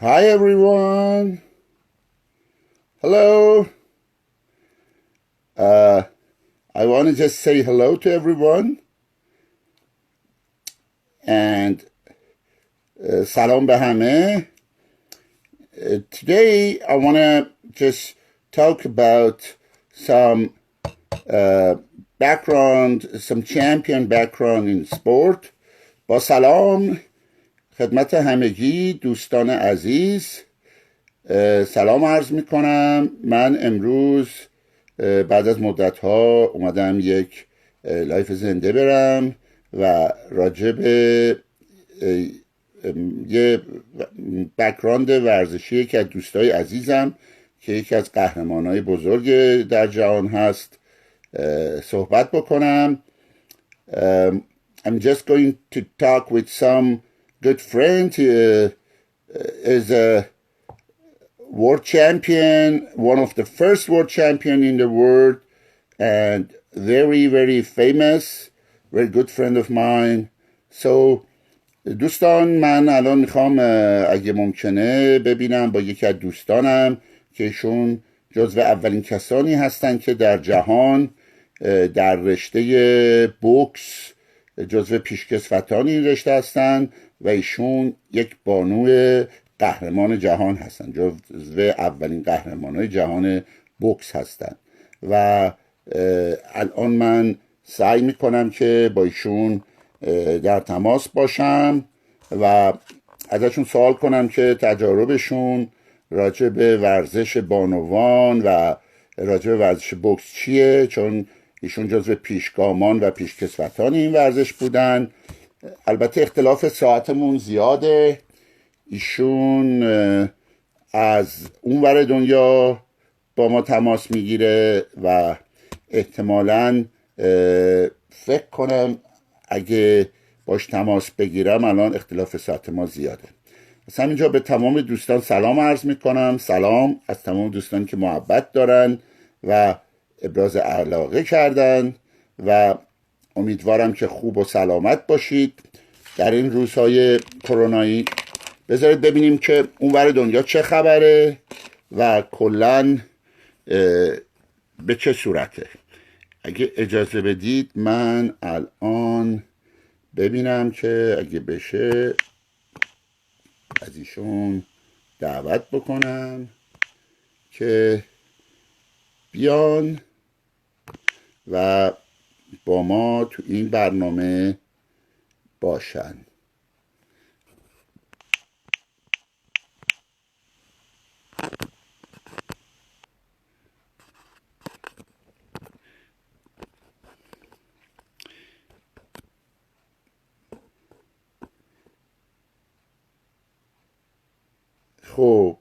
Hi everyone. Hello. Uh, I want to just say hello to everyone and salam به همه. Today I want to just talk about some some champion background in sport. با سلام خدمت همگی دوستان عزیز، سلام عرض می کنم. من امروز بعد از مدت ها اومدم یک لایف زنده برم و راجع به یه بکراند ورزشی که از دوستای عزیزم که یکی از قهرمانای بزرگ در جهان هست صحبت بکنم. I'm just going to talk with some good friend. Is a world champion, one of the first world champion in the world, and very, very famous, very good friend of mine. So دوستان، من الان میخوام اگه ممکنه ببینم با یکی از دوستانم که ایشون جزو اولین کسانی هستن که در جهان در رشته بوکس جزو پیشکسوتان این رشته هستن و ایشون یک بانو قهرمان جهان هستن، جزو اولین قهرمانای جهان بوکس هستن و الان من سعی میکنم که با ایشون در تماس باشم و ازشون سوال کنم که تجاربشون راجع به ورزش بانوان و راجع به ورزش بوکس چیه، چون ایشون جزو پیشگامان و پیشکسوتان این ورزش بودن. البته اختلاف ساعتمون زیاده. ایشون از اون ور دنیا با ما تماس میگیره و احتمالاً فکر کنم اگه باش تماس بگیرم الان اختلاف ساعت ما زیاده. از همینجا به تمام دوستان سلام عرض میکنم. سلام از تمام دوستان که محبت دارن و ابراز علاقه کردن و امیدوارم که خوب و سلامت باشید در این روزهای کرونایی. بذارید ببینیم که اون ور دنیا چه خبره و کلن به چه صورته. اگه اجازه بدید من الان ببینم که اگه بشه از ایشون دعوت بکنم که بیان و با ما تو این برنامه باشن. خب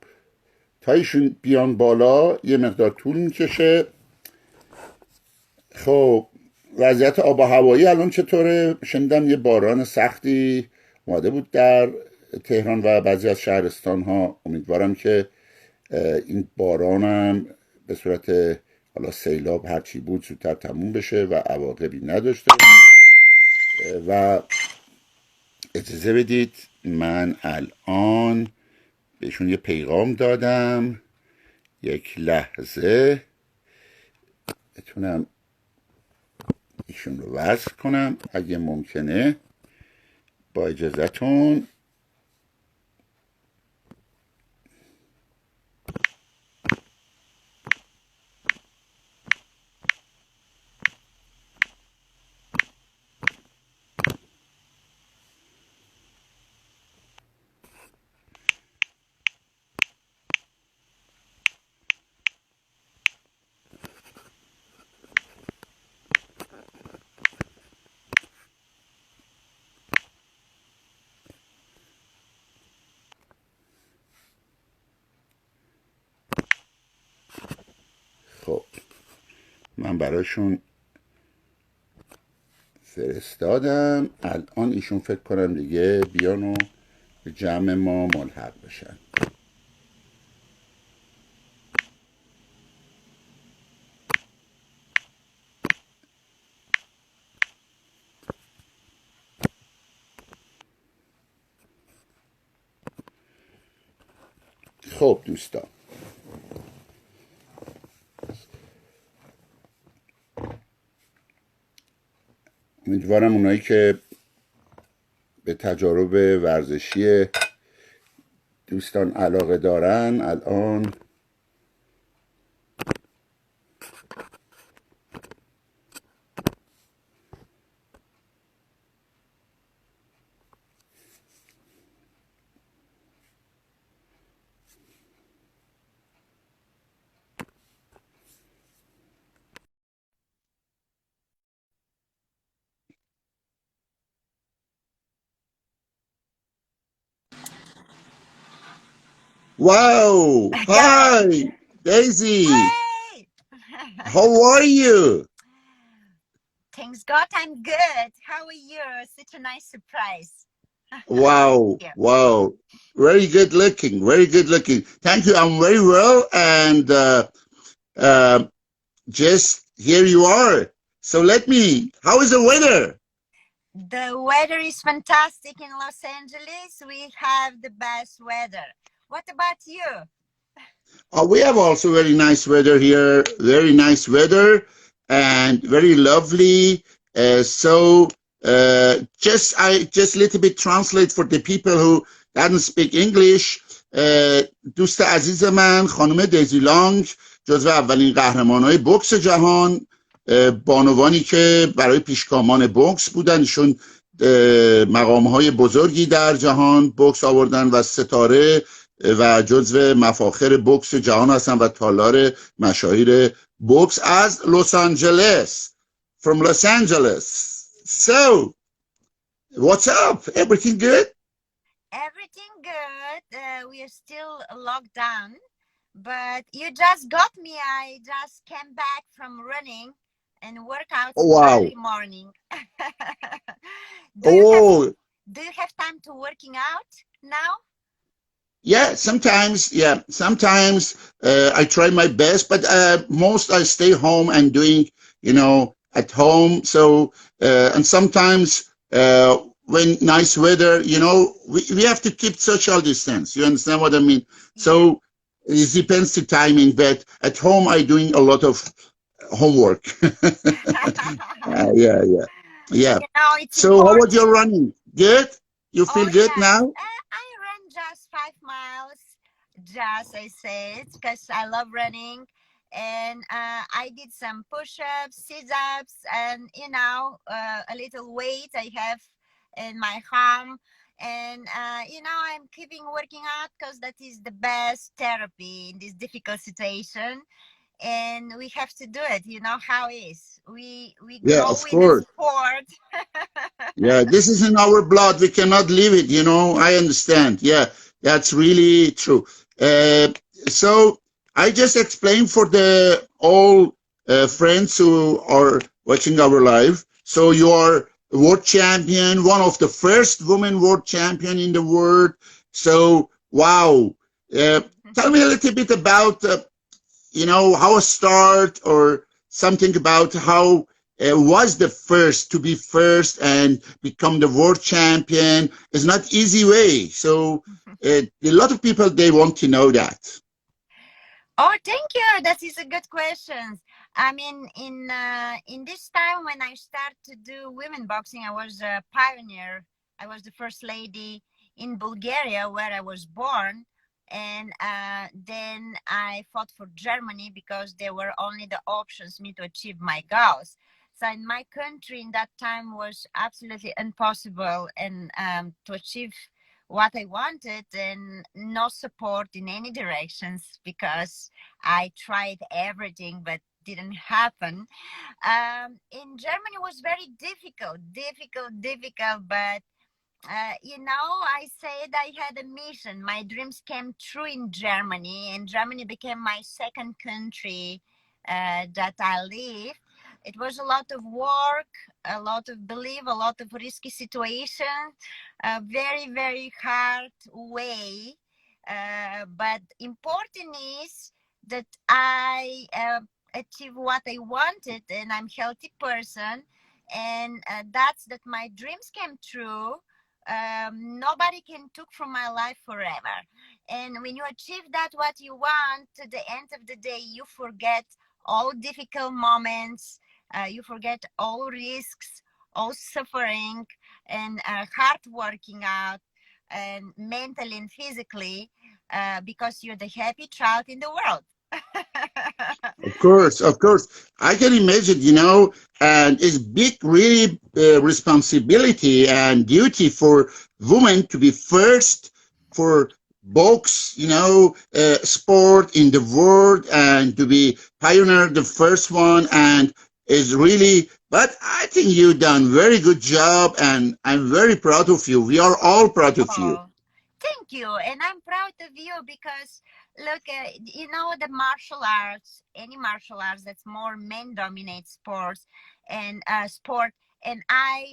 تا ایشون بیان بالا یه مقدار طول میکشه. خب وضعیت آب و هوایی الان چطوره؟ شنیدم یه باران سختی اومده بود در تهران و بعضی از شهرستان ها. امیدوارم که این بارانم به صورت حالا سیلاب هرچی بود زودتر تموم بشه و عواقبی نداشته. و اجازه بدید من الان بهشون یه پیغام دادم، یک لحظه بتونم ایشون رو وصل کنم اگه ممکنه با اجازتون. خب من براشون فرستادم. الان ایشون فکر کنم دیگه بیان و به جمع ما ملحق بشن. خب دوستان، امیدوارم اونایی که به تجارب ورزشی دوستان علاقه دارن الان Wow! Hi, Daisy. Hey! How are you? Thanks God, I'm good. How are you? Such a nice surprise. Wow! Yeah. Wow! Very good looking. Very good looking. Thank you. I'm very well, and just here you are. So how is the weather? The weather is fantastic in Los Angeles. We have the best weather. What about you? We have also very nice weather here. Very nice weather and very lovely. Just a little bit translate for the people who doesn't speak English. دوست عزیز من خانم دیزی لانگ جزو اولین قهرمانای بوکس جهان، بانوانی که برای پیشگامان بوکس بودن. ایشون مقامهای بزرگی در جهان بوکس آوردن و ستاره و جزو مفاخر بوکس جهان هستن و تالار مشاهیر بوکس از لس آنجلس. From Los Angeles. So, what's up? Everything good? Everything good. We are still locked down, but you just got me. I just came back from running and workouts Wow. early morning. Do you have time to working out now? Yeah, sometimes I try my best, but most I stay home and doing, at home. So, and sometimes when nice weather, we have to keep social distance. You understand what I mean? Yeah. So it depends the timing, but at home I doing a lot of homework. Yeah. So how was your running? Good? You feel good now? I ran just 5 miles, just I said, because I love running. And I did some push-ups, sit-ups, and a little weight I have in my arm. And I'm keeping working out because that is the best therapy in this difficult situation. And we have to do it. You know how it is. We Yeah, grow of in a course. sport. Yeah, this is in our blood. We cannot leave it, I understand. Yeah, that's really true. So I just explained for the all friends who are watching our live. So you are world champion, one of the first women world champion in the world. So, wow. Tell me a little bit about, how a start or something about how was the first to be first and become the world champion. It's not easy way. So a lot of people, they want to know that. Oh, thank you. That is a good question. I mean, in this time when I started to do women boxing, I was a pioneer. I was the first lady in Bulgaria, where I was born, and then I fought for Germany because there were only the options me to achieve my goals. So in my country, in that time, was absolutely impossible, and to achieve what I wanted, and no support in any directions because I tried everything but didn't happen. In Germany was very difficult, but I said I had a mission. My dreams came true in Germany, and Germany became my second country that I live. It was a lot of work, a lot of belief, a lot of risky situation, a very, very hard way. But important is that I achieve what I wanted, and I'm healthy person, and that's that my dreams came true. Nobody can took from my life forever, And when you achieve that, what you want, to the end of the day, you forget all difficult moments, you forget all risks, all suffering, and hard working out, and mentally and physically, because you're the happy child in the world. Of course, of course. I can imagine, and it's big, really responsibility and duty for women to be first for box, sport in the world and to be pioneer, the first one. And is really, but I think you've done very good job and I'm very proud of you. We are all proud of you. Oh, thank you. And I'm proud of you because, look, the martial arts, any martial arts, that's more men dominate sports and sport. And I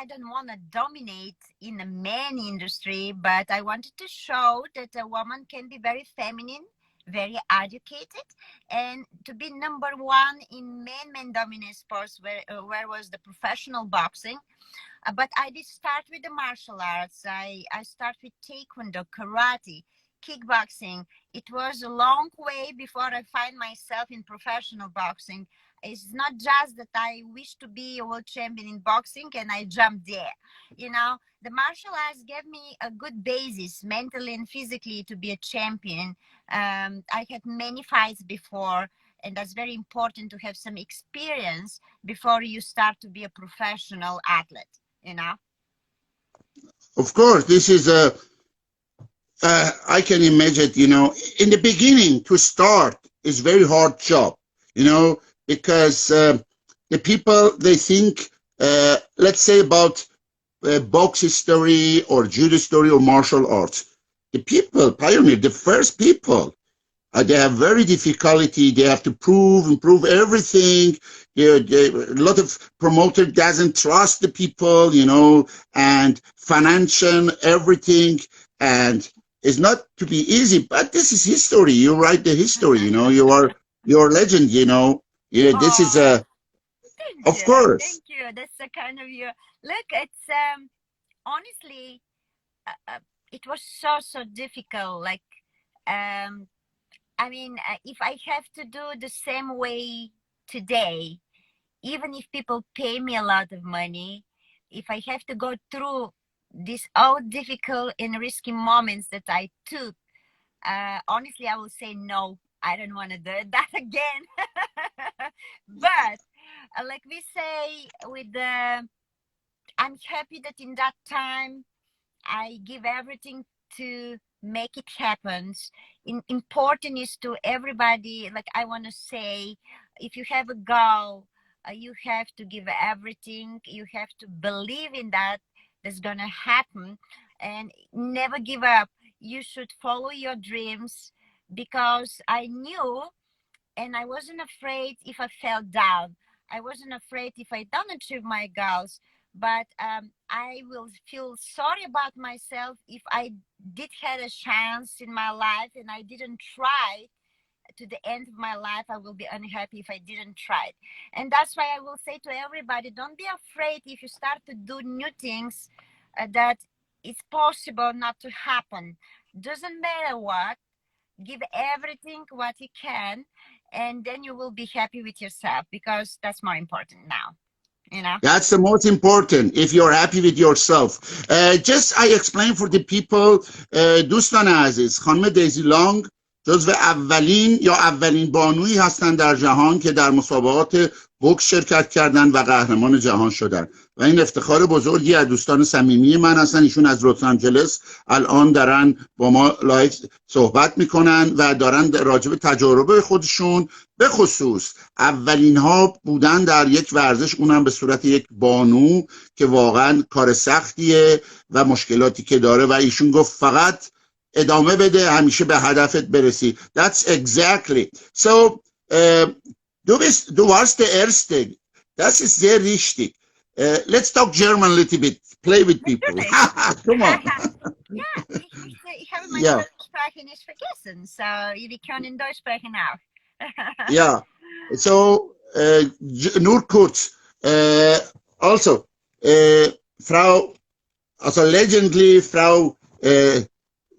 don't want to dominate in the man industry, but I wanted to show that a woman can be very feminine, very educated, and to be number one in men dominant sports, where was the professional boxing. But I did start with the martial arts. I start with taekwondo, karate, kickboxing. It was a long way before I find myself in professional boxing. It's not just that I wish to be a world champion in boxing and I jumped there. The martial arts gave me a good basis mentally and physically to be a champion. I had many fights before, and that's very important to have some experience before you start to be a professional athlete. Of course, this is I can imagine, in the beginning to start is very hard job, because the people, they think, let's say about box history or judo story or martial arts. The people, pioneer, the first people, they have very difficulty. They have to improve everything. A lot of promoter doesn't trust the people, and financial everything. And it's not to be easy, but this is history. You write the history, you're a legend, Yeah, this is Oh, thank of you. course. Thank you. That's the kind of you. Look, it's honestly, it was so difficult. Like, if I have to do the same way today, even if people pay me a lot of money, if I have to go through these all difficult and risky moments that I took, honestly, I will say no. I don't want to do that again. But like we say, I'm happy that in that time I give everything to make it happen. Important is to everybody. Like I want to say, if you have a goal, you have to give everything. You have to believe in that. That's gonna happen, and never give up. You should follow your dreams because I knew, and I wasn't afraid if I fell down. I wasn't afraid if I don't achieve my goals, but I will feel sorry about myself if I did had a chance in my life and I didn't try to the end of my life. I will be unhappy if I didn't try it. And that's why I will say to everybody, don't be afraid if you start to do new things, that it's possible not to happen. Doesn't matter what, give everything what you can, and then you will be happy with yourself, because that's more important now. That's the most important, if you're happy with yourself. Just I explain for the people, دوستان عزیز، خانم دیزی لانگ جزو اولین بانویی هستن در جهان که در مسابقات بوکس شرکت کردن و قهرمان جهان شدن و این افتخار بزرگی از دوستان صمیمی من هستن. ایشون از لس آنجلس الان دارن با ما لایو صحبت میکنن و دارن راجع به تجربه خودشون، به خصوص اولین ها بودن در یک ورزش، اونم به صورت یک بانو که واقعا کار سختیه و مشکلاتی که داره، و ایشون گفت فقط ادامه بده، همیشه به هدفت برسی. That's exactly. So, du warst der Erste. Das ist sehr richtig. Let's talk German a little bit. Play with people. Come on. Ja, ich habe meine Ja. Muttersprache nicht vergessen. So, wir können Deutsch sprechen auch. Ja. So, nur kurz. Also, Frau, also legendly Frau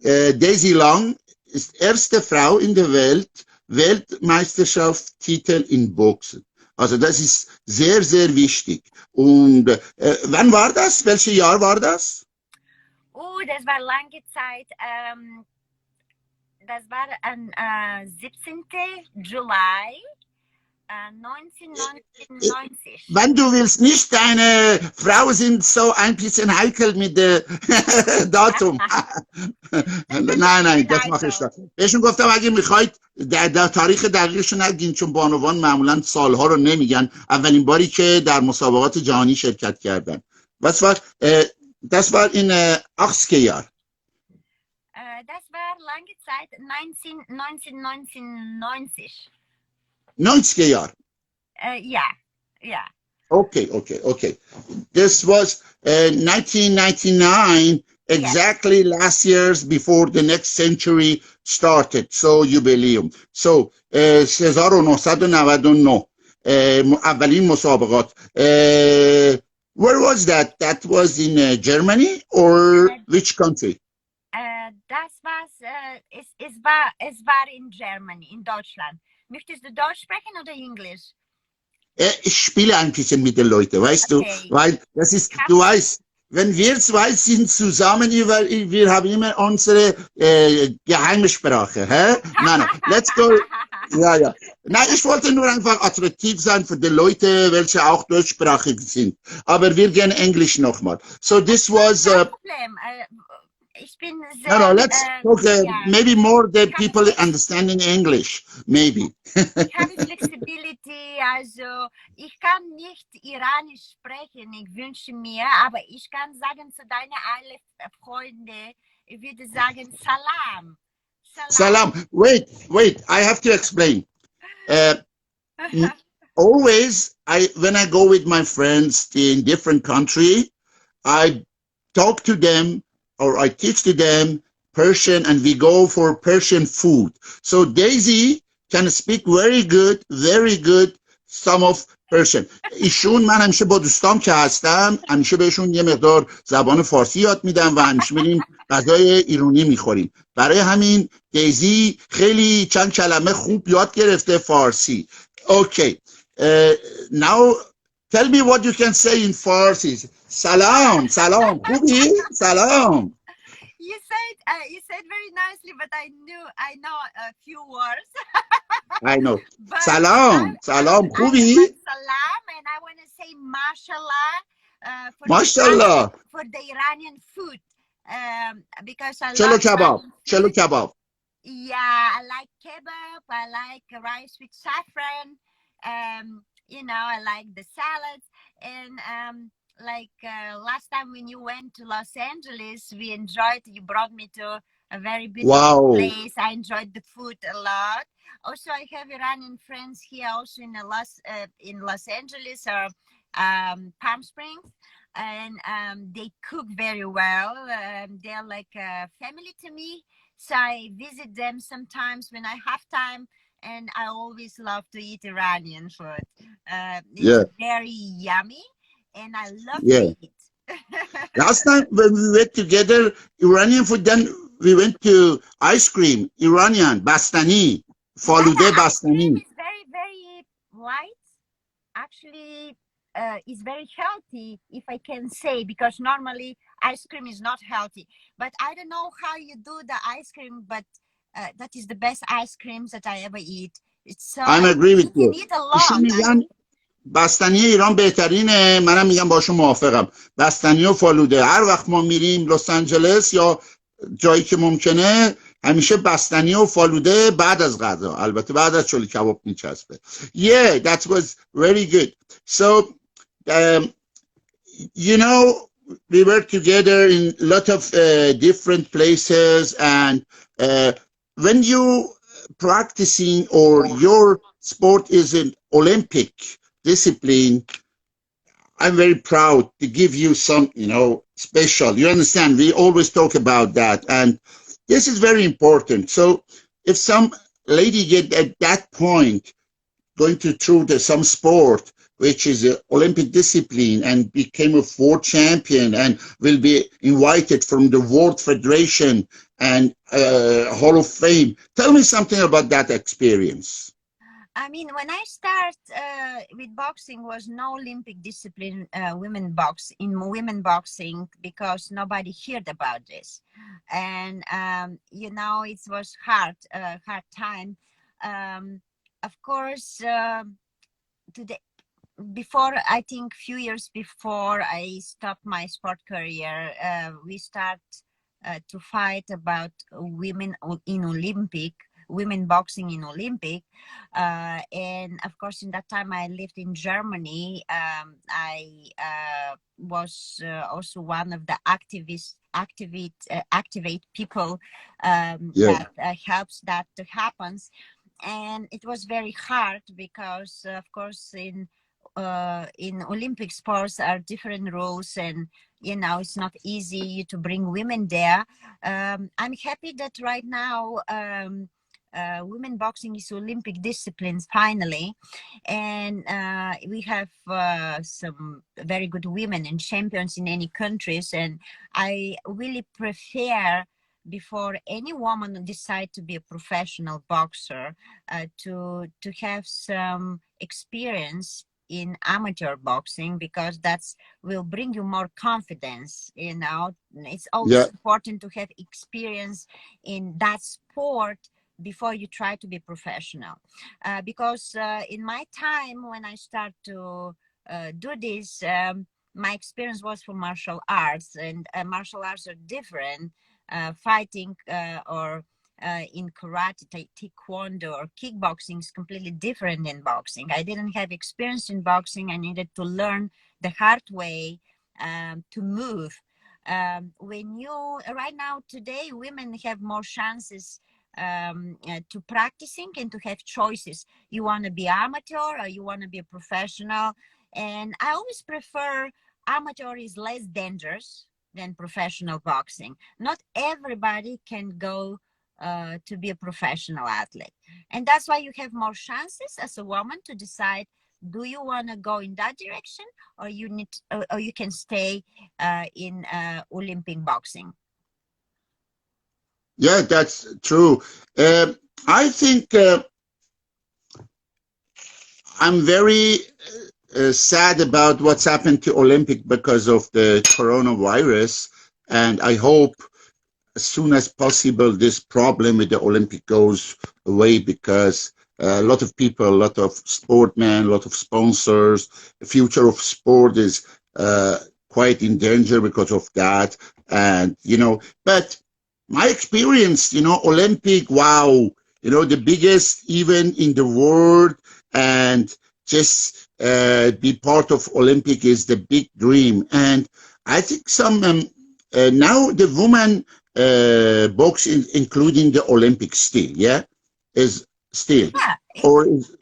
Daisy Long ist erste Frau in der Welt, Weltmeisterschaftstitel in Boxen. Also das ist sehr, sehr wichtig. Und wann war das? Welches Jahr war das? Oh, das war lange Zeit. Das war am 17. Juli 1999. Wenn du willst, nicht deine Frau sind so ein bisschen heikel mit dem Datum. نه das mache ich da. بهشون گفتم اگه میخواید در تاریخ دقیقشون نگین، چون بانوان معمولا سالها رو نمیگن. اولین باری که در مسابقات جهانی شرکت کردن. Das war in 80er Jahr. Das war lange Zeit 1999. 90er Jahr. Yeah. Okay. This was 1999, exactly last years before the next century started. So jubileum. So 1999 اولین مسابقات. Where was that? That was in Germany or which country? Das war es war in Germany, in Deutschland. Möchtest du Deutsch sprechen oder Englisch? Ich spiele ein bisschen mit den Leuten, weißt du, weil das ist, du weißt, wenn wir zwei sind zusammen, wir haben immer unsere geheime Sprache, hä? Nein, let's go. Ja. Nein, ich wollte nur einfach attraktiv sein für die Leute, welche auch deutschsprachig sind. Aber wir gehen Englisch nochmal. So this was... Ich bin sehr... No, let's talk maybe more the people understanding English, maybe. Ich habe Flexibility, also ich kann nicht Iranisch sprechen, ich wünsche mir, aber ich kann sagen zu deinen alle Freunde, ich würde sagen Salam. Salam. Wait, I have to explain. Always, when I go with my friends in different country, I talk to them or I teach to them Persian and we go for Persian food. So Daisy can speak very good some of Persian. ایشون من همیشه با دوستام که هستم همیشه بهشون یه مقدار زبان فارسی یاد میدم و همیشه میریم غذای ایرانی میخوریم. برای همین دیزی خیلی چند کلمه خوب یاد گرفته فارسی. Okay. Now tell me what you can say in Farsi. Salam. خوبی؟ Salam. You said very nicely, but I know a few words. I know. Salam. خوبی؟ Salam, and I want to say mashallah for the Iranian food. Because I Chelo kebab. Yeah, I like kebab. I like rice with saffron. I like the salads. And last time when you went to Los Angeles, you brought me to a very beautiful place. I enjoyed the food a lot. Also, I have Iranian friends here also in Los Angeles or Palm Springs. And they cook very well. They're like a family to me. So I visit them sometimes when I have time. And I always love to eat Iranian food. It's very yummy. And I love to eat. Last time when we went together, Iranian food, then we went to ice cream, Iranian, Bastani, Falude Bastani. It's very, very light. Actually, it's very healthy, if I can say, because normally ice cream is not healthy. But I don't know how you do the ice cream, but that is the best ice creams that I ever eat. It's so... I agree with you. Eat a lot. بستنی ایران بهترینه. منم میگم باشون موافقم. بستنی و فالوده. هر وقت ما میریم لس آنجلس یا جایی که ممکنه همیشه بستنی و فالوده بعد از غذا. البته بعد از چولی کباب میچسبه. Yeah, that was very good. So, we were together in a lot of different places, and when you practicing or your sport is an Olympic discipline, I'm very proud to give you some, special. You understand? We always talk about that, and this is very important. So if some lady get at that point going to through some sport, which is an Olympic discipline, and became a 4 champion and will be invited from the World Federation and Hall of Fame. Tell me something about that experience. I mean, when I start with boxing, was no Olympic discipline women boxing because nobody heard about this, and it was hard time. Of course, today before I think few years before I stopped my sport career, we start to fight about women boxing in Olympic. And of course, in that time I lived in Germany. I was also one of the activate people Yeah, that helps that to happen. And it was very hard because, of course, in Olympic sports are different rules, and it's not easy to bring women there. I'm happy that right now women boxing is Olympic disciplines finally, and we have some very good women and champions in any countries, and I really prefer, before any woman decide to be a professional boxer, to have some experience in amateur boxing, because that's will bring you more confidence. It's always yeah, important to have experience in that sport before you try to be professional, because in my time when I start to do this, my experience was for martial arts, and martial arts are different. Fighting or in karate, taekwondo, or kickboxing is completely different than boxing. I didn't have experience in boxing. I needed to learn the hard way to move. When you right now today, women have more chances to practicing and to have choices. You want to be amateur or you want to be a professional, and I always prefer amateur is less dangerous than professional boxing. Not everybody can go to be a professional athlete, and that's why you have more chances as a woman to decide, do you want to go in that direction, or or you can stay in Olympic boxing. yeah, that's true. I think I'm very sad about what's happened to Olympic because of the coronavirus, and I hope as soon as possible this problem with the Olympic goes away, because a lot of people, a lot of sportmen, a lot of sponsors, the future of sport is quite in danger because of that. And, but my experience, Olympic, wow, the biggest event in the world, and just be part of Olympic is the big dream. And I think now the woman boxing, including the Olympics still, yeah, is still, Yeah, or is,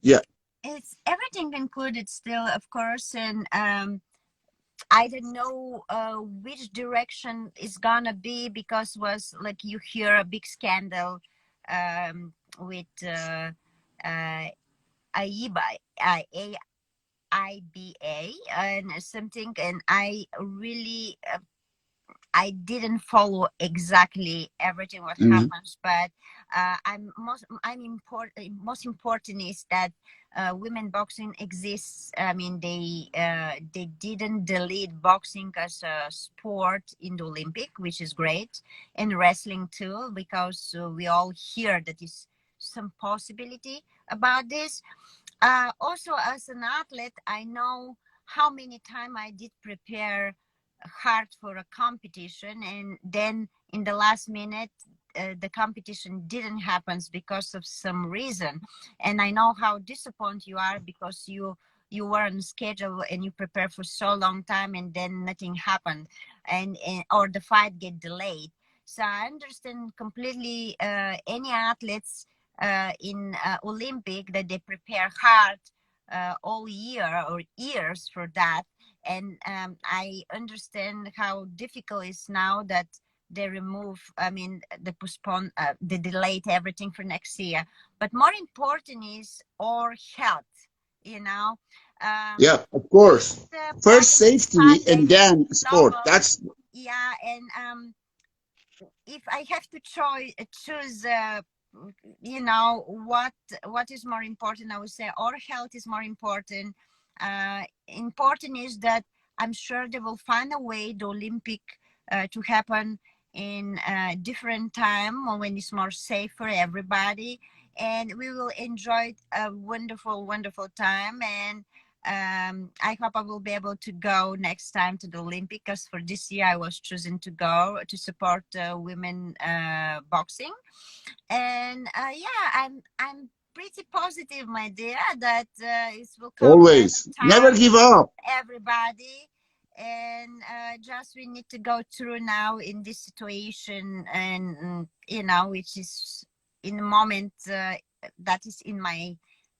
yeah, it's everything included still, of course, and I don't know which direction is gonna be, because was like you hear a big scandal with uh, AIBA, AIBA and something, and I didn't follow exactly everything what mhm, happens, but most important is that women boxing exists. I mean, they didn't delete boxing as a sport in the Olympic, which is great, and wrestling too, because we all hear that is some possibility about this. Also, as an athlete, I know how many times I did prepare hard for a competition, and then in the last minute the competition didn't happen because of some reason, and I know how disappointed you are, because you were on schedule and you prepare for so long time, and then nothing happened, and or the fight get delayed. So I understand completely any athletes in Olympic, that they prepare hard all year or years for that, and I understand how difficult it is now that they remove, I mean, they postpone, they delayed everything for next year. But more important is our health. you know. Yeah, of It's course. part First of the safety fun and and then sport. novel. That's Yeah, and if I have to choose, what is more important, I would say our health is more important. Important is that I'm sure they will find a way the Olympic to happen in a different time when it's more safe for everybody, and we will enjoy a wonderful, wonderful time. And I hope I will be able to go next time to the Olympic, because for this year I was chosen to go to support women boxing. And yeah, I'm pretty positive, my dear, that it will come better always. Never time give up. everybody. And just we need to go through now in this situation, and which is in the moment that is in my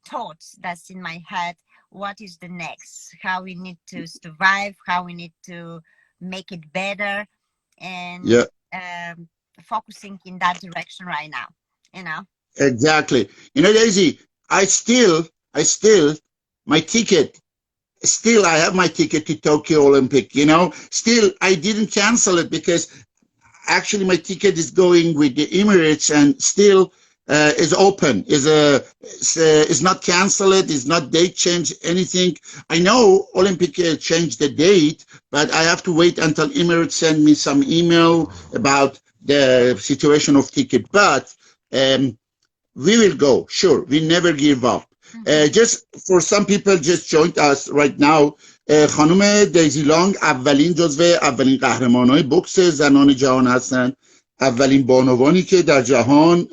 thoughts, that's in my head. What is the next, how we need to survive, how we need to make it better, and Yeah, focusing in that direction right now, you know. exactly. Daisy, I still, my ticket, still, I have my ticket to Tokyo Olympic, still, I didn't cancel it because actually my ticket is going with the Emirates and still is open, is not canceled, is not date change, anything. I know Olympic changed the date, but I have to wait until Emirates send me some email about the situation of ticket. But um, we will go, sure. We never give up. Just for some people just joined us right now. خانم دیزی لانگ اولین قهرمانای بوکس زنان جهان هستند. اولین بانوانی که در جهان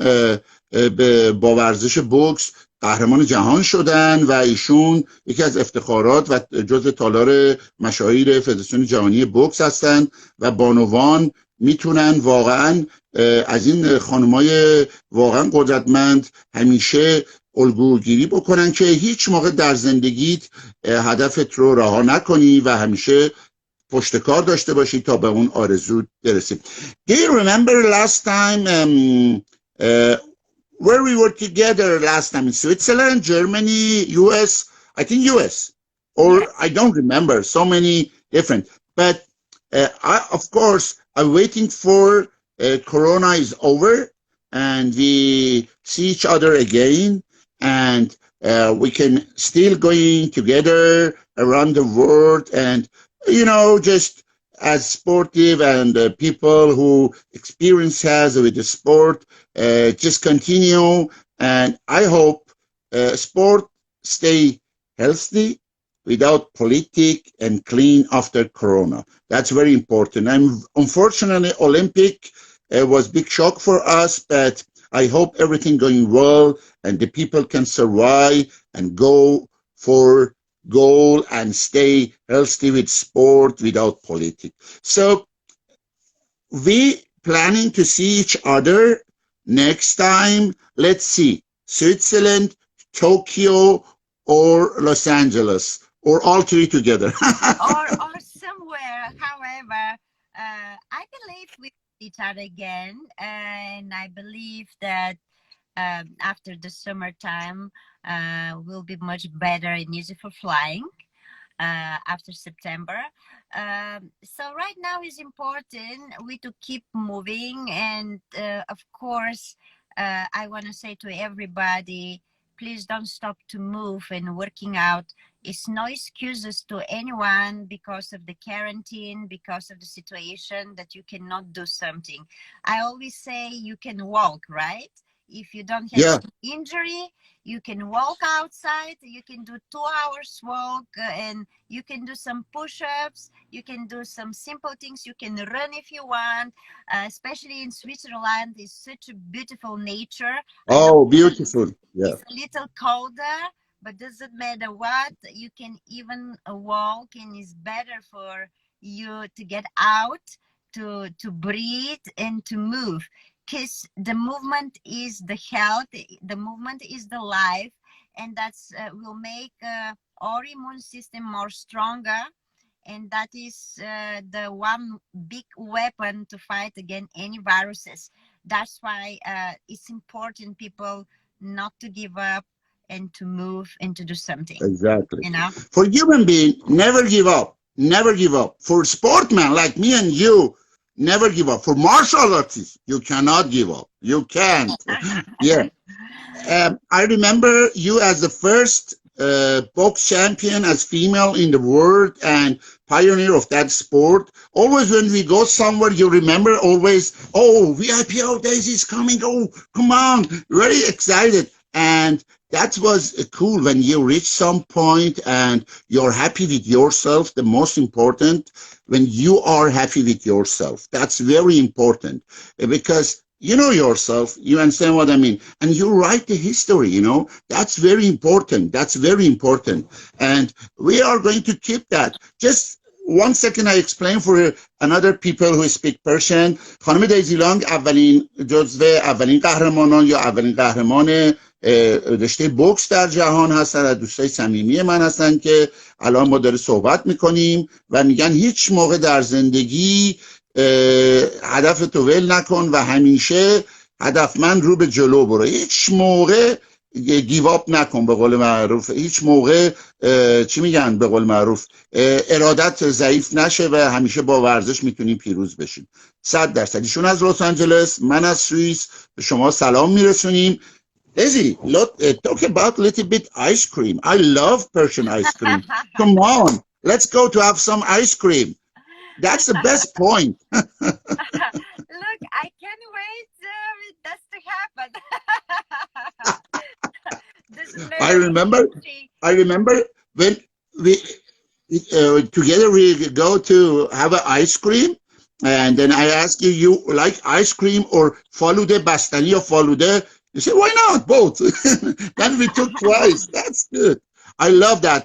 با ورزش بوکس قهرمان جهان شدن و ایشون یکی از افتخارات و جزء تالار مشاهیر فدراسیون جهانی بوکس هستند و بانوان میتونن واقعا از این خانمای واقعا قدرتمند همیشه الگوگیری بکنن که هیچ موقع در زندگیت هدفت رو رها نکنی و همیشه پشت کار داشته باشی تا به اون آرزو برسی. Do you remember last time where we were together last time in Switzerland, Germany, US? I think US. Or Yeah. I don't remember, so many different. But of course, I'm waiting for Corona is over and we see each other again, and we can still going together around the world, and just as sportive and people who experience has with the sport, just continue. And I hope sport stay healthy without politic and clean after Corona. That's very important. And unfortunately, Olympic was big shock for us, but I hope everything going well and the people can survive and go for goal and stay healthy with sport without politics. So we planning to see each other next time. Let's see, Switzerland, Tokyo, or Los Angeles, or all three together. or somewhere. However, I believe we each other again, and I believe that after the summertime will be much better and easy for flying after September. So right now is important we to keep moving, and of course, I want to say to everybody, please don't stop to move and working out. It's no excuses to anyone because of the quarantine, because of the situation that you cannot do something. I always say you can walk, right? If you don't have Yeah. any injury, you can walk outside, you can do 2 hours walk, and you can do some push-ups, you can do some simple things, you can run if you want. Especially in Switzerland, it's such a beautiful nature. I know Oh, beautiful. Yeah. it's a little colder, but doesn't matter what, you can even walk, and it's better for you to get out, to breathe and to move, because the movement is the health, the movement is the life, and that's will make our immune system more stronger, and that is the one big weapon to fight against any viruses. That's why it's important, people, not to give up and to move and to do something, Exactly. you know? For human being, never give up. Never give up. For sportmen like me and you, never give up. For martial artists, you cannot give up. You can't. Yeah. I remember you as the first box champion as female in the world and pioneer of that sport. Always when we go somewhere, you remember always, oh, VIPO days is coming. Oh, come on. Very excited. And that was cool when you reach some point and you're happy with yourself. The most important, when you are happy with yourself, that's very important because you know yourself, you understand what I mean, and you write the history, that's very important. That's very important. And we are going to keep that. Just 1 second I explain for another people who speak Persian. خانم دیزی لانگ اولین قهرمانان یا اولین قهرمان رشته بوکس در جهان هستن و دوستای صمیمی من هستن که الان ما داره صحبت میکنیم و میگن هیچ موقع در زندگی هدف تو ول نکن و همیشه هدفمند رو به جلو برو. هیچ موقع گیواب نکن، به قول معروف. هیچ موقع چی میگن به قول معروف ارادت ضعیف نشه و همیشه با ورزش میتونیم پیروز بشیم. 100%. ایشون از لس آنجلس، من از سوئیس، به شما سلام میرسونیم. Daisy, talk about a little bit ice cream. I love Persian ice cream. Come on, let's go to have some ice cream. That's the best point. Look, I can't wait this to happen. I remember when we together we go to have an ice cream, and then I ask you, you like ice cream or falude bastani or falude? You say, why not both? Then we took twice. That's good. I love that.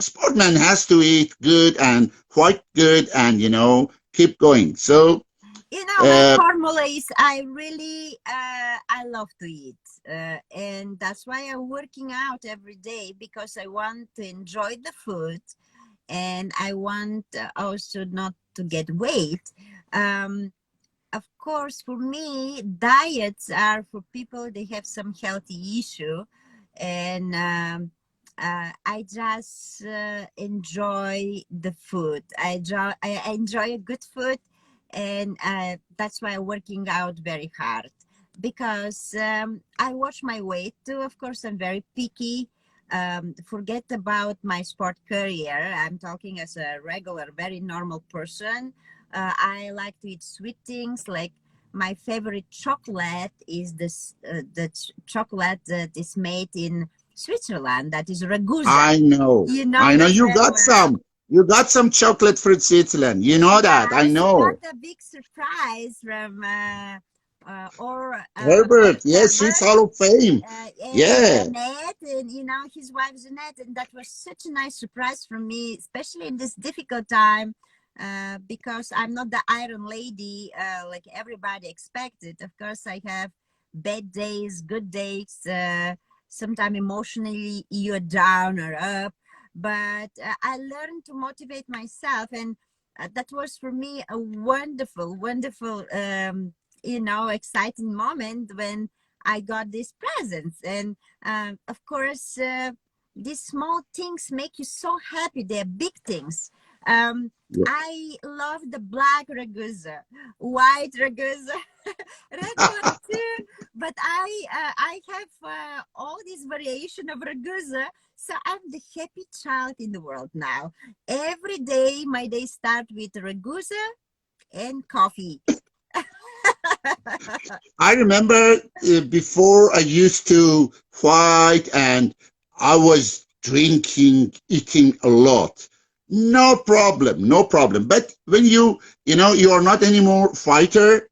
Sportman has to eat good and quite good and, keep going. So, my formula is I really, I love to eat. And that's why I'm working out every day, because I want to enjoy the food and I want also not to get weight. Of course, for me, diets are for people they have some healthy issue, and I just enjoy the food. I enjoy a good food, and that's why I'm working out very hard, because I watch my weight too. Of course, I'm very picky. Forget about my sport career. I'm talking as a regular, very normal person. I like to eat sweet things. Like my favorite chocolate is the chocolate that is made in Switzerland. That is Ragusa. I know. I know you got some. You got some chocolate from Switzerland. You know that. I know. I got a big surprise from Herbert. Yes, she's Hall of Fame. Yeah. Jeanette, and his wife Jeanette, and that was such a nice surprise for me, especially in this difficult time. Because I'm not the iron lady like everybody expected. Of course, I have bad days, good days. Sometimes emotionally you're down or up. But I learned to motivate myself. And that was for me a wonderful, wonderful, exciting moment when I got these presents. And of course, these small things make you so happy. They're big things. I love the black Ragusa, white Ragusa, red one too. But I have all this variation of Ragusa, so I'm the happy child in the world now. Every day, my day starts with Ragusa and coffee. I remember before I used to fight, and I was drinking, eating a lot. No problem, no problem. But when you are not anymore fighter,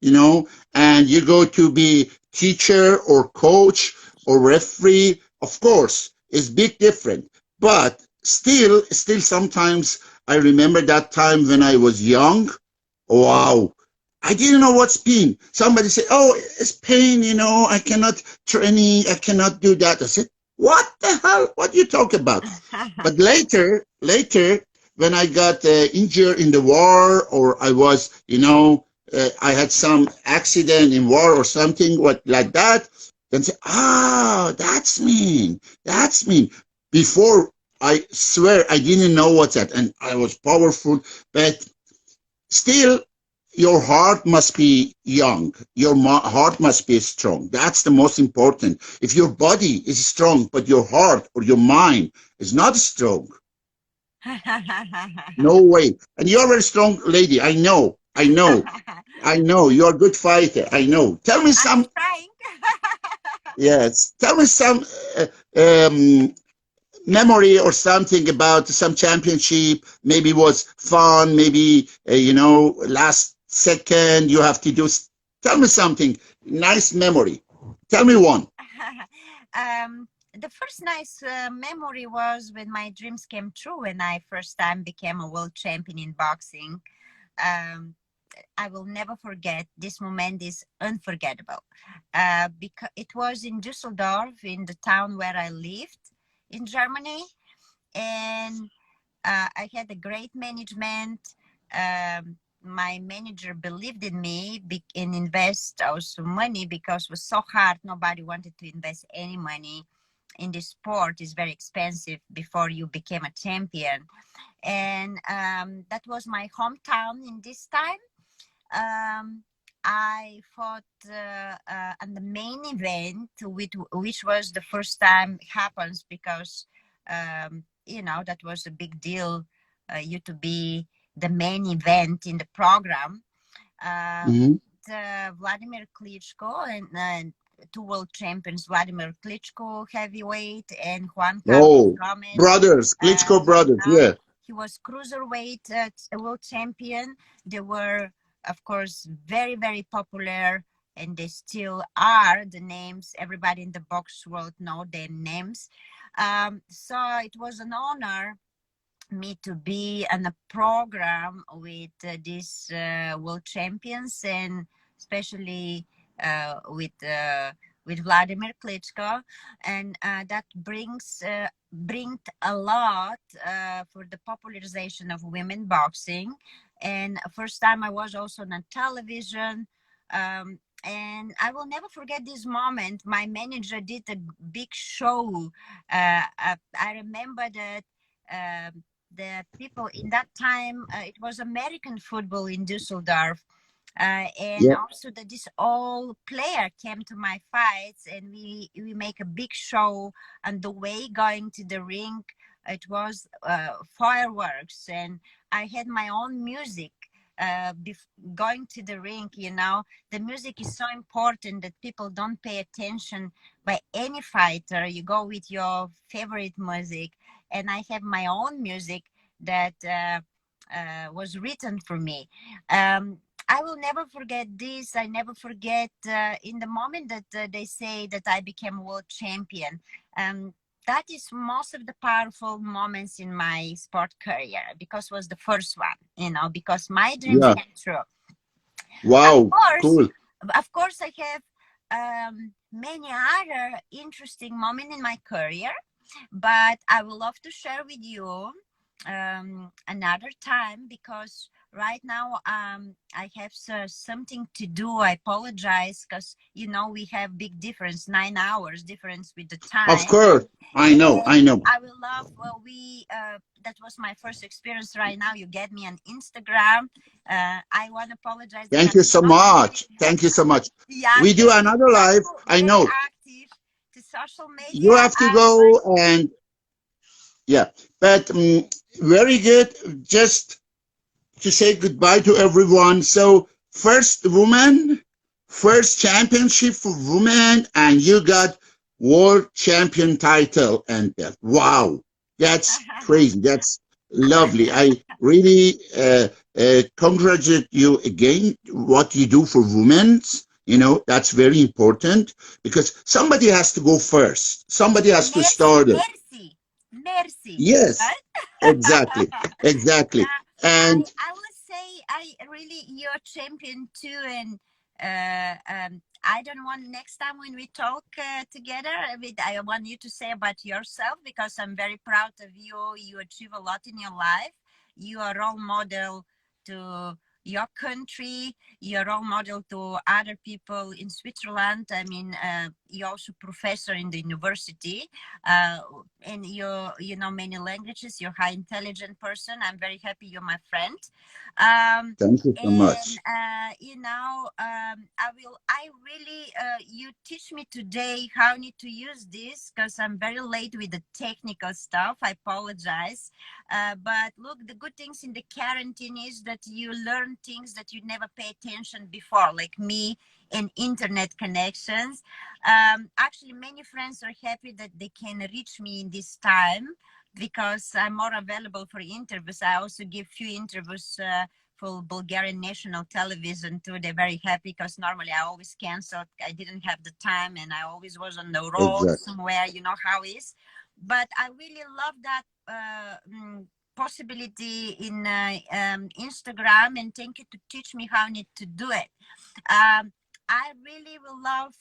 and you go to be teacher or coach or referee, of course, it's big different. But still sometimes I remember that time when I was young. Wow. I didn't know what's pain. Somebody said, oh, it's pain, I cannot training, I cannot do that. I said, what the hell? What you talk about? But later, when I got injured in the war, or I was, I had some accident in war or something like that, then say, that's mean. That's mean. Before, I swear I didn't know what's that. And I was powerful, but still, your heart must be young. Your heart must be strong. That's the most important. If your body is strong, but your heart or your mind is not strong, no way. And you're a very strong lady. I know. I know. I know. You're a good fighter. I know. Tell me I'm some. trying. Yes. Tell me some memory or something about some championship. Maybe it was fun. Maybe last second you have to do. Tell me something. Nice memory. Tell me one. The first nice memory was when my dreams came true when I first time became a world champion in boxing. Um, I will never forget. This moment is unforgettable. Because it was in Düsseldorf, in the town where I lived in Germany, and I had a great management. My manager believed in me and invest also money because it was so hard. Nobody wanted to invest any money in this sport. It's very expensive before you became a champion. And that was my hometown in this time. I fought on the main event, which was the first time it happens because that was a big deal. You to be the main event in the program. Mhm. Vladimir Klitschko and two world champions, Vladimir Klitschko heavyweight and Juan Carlos Oh, Gomez. brothers, Klitschko brothers. Yeah. He was cruiserweight world champion. They were, of course, very, very popular, and they still are. The names, everybody in the box world know their names. So it was an honor me to be on a program with these world champions, and especially with Vladimir Klitschko, and that bring a lot for the popularization of women boxing. And first time I was also on television. And I will never forget this moment. My manager did a big show. I remember that the people in that time, it was American football in Düsseldorf. And Yeah. also that this all player came to my fights, and we make a big show on the way going to the ring. It was fireworks, and I had my own music going to the ring. The music is so important that people don't pay attention. By any fighter, you go with your favorite music, and I have my own music that was written for me. I will never forget this. I never forget in the moment that they say that I became world champion. That is most of the powerful moments in my sport career because it was the first one, because my dreams Yeah. came true. Wow. Cool. Of course, I have many other interesting moments in my career, but I would love to share with you another time because right now I have something to do. I apologize because we have big difference, 9 hours difference with the Of time. course. I know. And I know. I will love. Well, that was my first experience. Right now, you get me on Instagram. I want to apologize that Thank you so I'm not much. Thank you so much. very We do active. another Try live. to I very know active to social media. you have to I go want. and yeah, but very good. Just to say goodbye to everyone. So first woman, first championship for women, and you got world champion title and belt. Wow, that's crazy. That's lovely. I really congratulate you again. What you do for women, that's very important because somebody has to go first. Somebody has to Merci, start it. merci. Yes, Right? exactly, exactly. Yeah, And I would say I really you're champion too, and I don't want next time when we talk together. I want you to say about yourself because I'm very proud of you. You achieve a lot in your life. You are a role model to your country. You're a role model to other people in Switzerland. I mean, you're also professor in the university, and you know many languages. You're a high intelligent person. I'm very happy you're my friend. Thank you so And much. you know, I really you teach me today how I need to use this, because I'm very late with the technical stuff. I apologize. But look, the good things in the quarantine is that you learn things that you never pay attention before, like me and internet connections. Actually, many friends are happy that they can reach me in this time, because I'm more available for interviews. I also give few interviews for Bulgarian national television too. They're very happy, because normally I always canceled. I didn't have the time, and I always was on the road Exactly. somewhere. You know how it is. But I really love that possibility in Instagram, and thank you to teach me how I need to do it. I really will love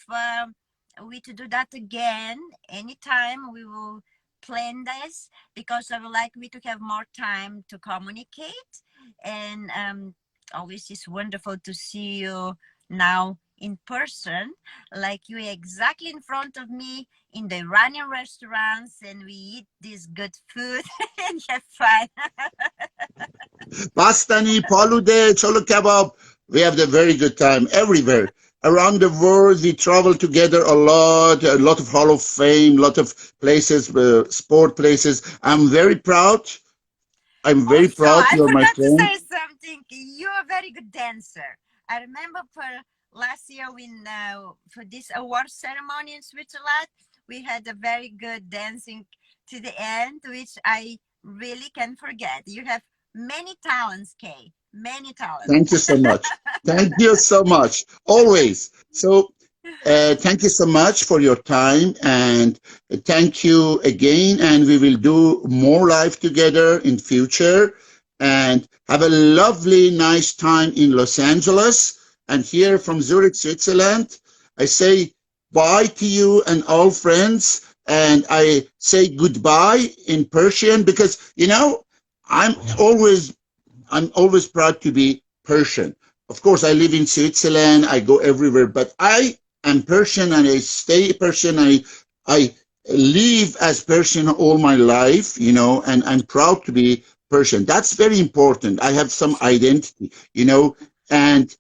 we to do that again anytime. We will plan this, because I would like we to have more time to communicate. And always it's wonderful to see you now in person, like you exactly in front of me in the Iranian restaurants, and we eat this good food and have fun. Bastani, Palude, Cholo Kebab. We have a very good time everywhere. Around the world, we travel together a lot of Hall of Fame, a lot of places, sport places. I'm very proud. I'm very Also, proud I you're my forgot to friend. say something. You're a very good dancer. I remember for last year when for this award ceremony in Switzerland, we had a very good dancing to the end, which I really can forget. You have many talents, Kay. Many talents. Thank you so much. Thank you so much. Always. So, thank you so much for your time and thank you again. And we will do more live together in future and have a lovely, nice time in Los Angeles and here Thank you. from Zurich, Switzerland. I say bye to you and all friends. And I say goodbye in Persian because, I'm always I'm always proud to be Persian. Of course, I live in Switzerland. I go everywhere, but I am Persian and I stay Persian. I live as Persian all my life, and I'm proud to be Persian. That's very important. I have some identity, and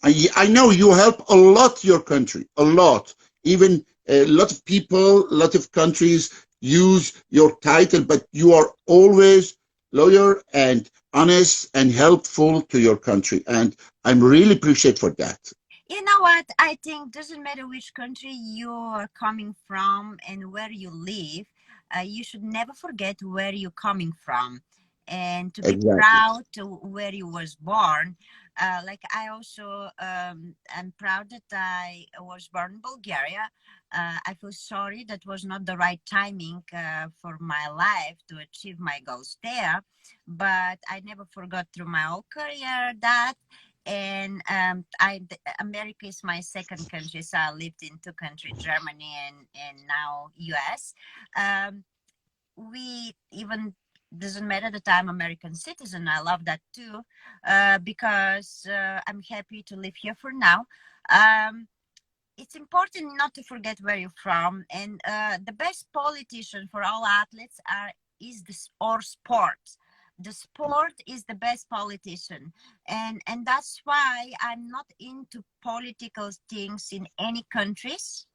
I know you help a lot your country, a lot. Even a lot of people, a lot of countries use your title, but you are always loyal and honest and helpful to your country. And I'm really appreciate for that. You know what? I think doesn't matter which country you're coming from and where you live, you should never forget where you're coming from, and to be Exactly. proud to where you was born. Like I also am proud that I was born in Bulgaria. I feel sorry that was not the right timing for my life to achieve my goals there, but I never forgot through my whole career that. And America is my second country, so I lived in two countries, Germany and now US. um, we even doesn't matter that I'm American citizen. I love that too, because I'm happy to live here for now. um, it's important not to forget where you're from, and the best politician for all athletes is this or sports. The sport is the best politician, and that's why I'm not into political things in any countries.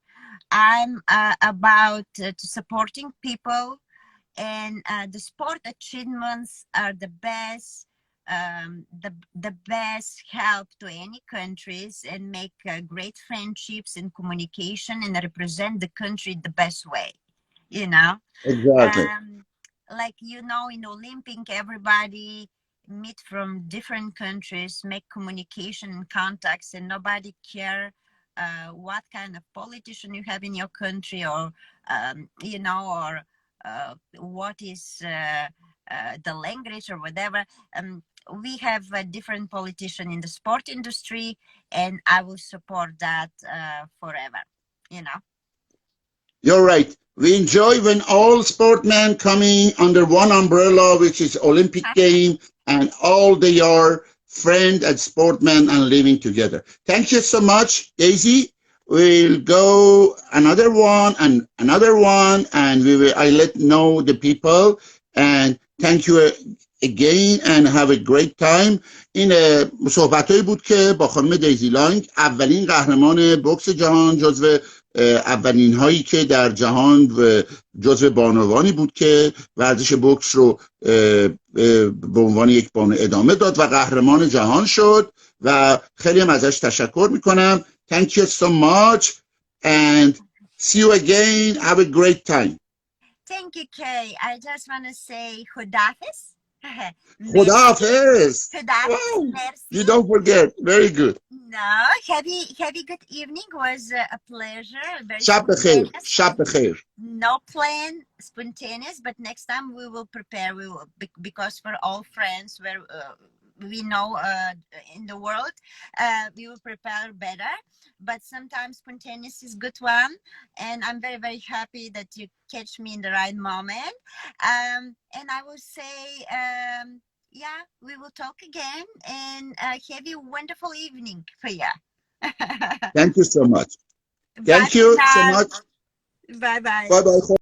I'm about supporting people, and the sport achievements are the best, the best help to any countries, and make great friendships and communication, and represent the country the best way, you know. Exactly. um, like in Olympic, everybody meet from different countries, make communication and contacts, and nobody care what kind of politician you have in your country, or or what is the language or whatever. We have a different politician in the sport industry, and I will support that forever. You know. You're right. We enjoy when all sportmen coming under one umbrella, which is Olympic game, and all they are friend and sportmen and living together. Thank you so much, Daisy. we'll go another one and another one, and I let know the people. And thank you again and have a great time. این صحبتایی بود که با خانم دیزی لانگ، اولین قهرمان بوکس جهان، جزو اولین هایی که در جهان جزو بانوانی بود که ورزش بوکس رو به عنوان یک بانو ادامه داد و قهرمان جهان شد و خیلی هم ازش تشکر میکنم. Thank you so much and see you again. Have a great time. Thank you, Kay. I just want to say Khudafis. Khudafis. Khudafis. Merci. You don't forget. Very good. No, have a good evening. Was a pleasure. Very Shab bekhair. Shab bekhair. No plan, spontaneous, but next time we will prepare. We will, because we're all friends. Where we know in the world, we will prepare better. But sometimes spontaneous is good one, and I'm very, very happy that you catch me in the right moment. And I will say, yeah, we will talk again, and have a wonderful evening for you. Thank you so much. Thank you so much. Bye bye. Bye bye.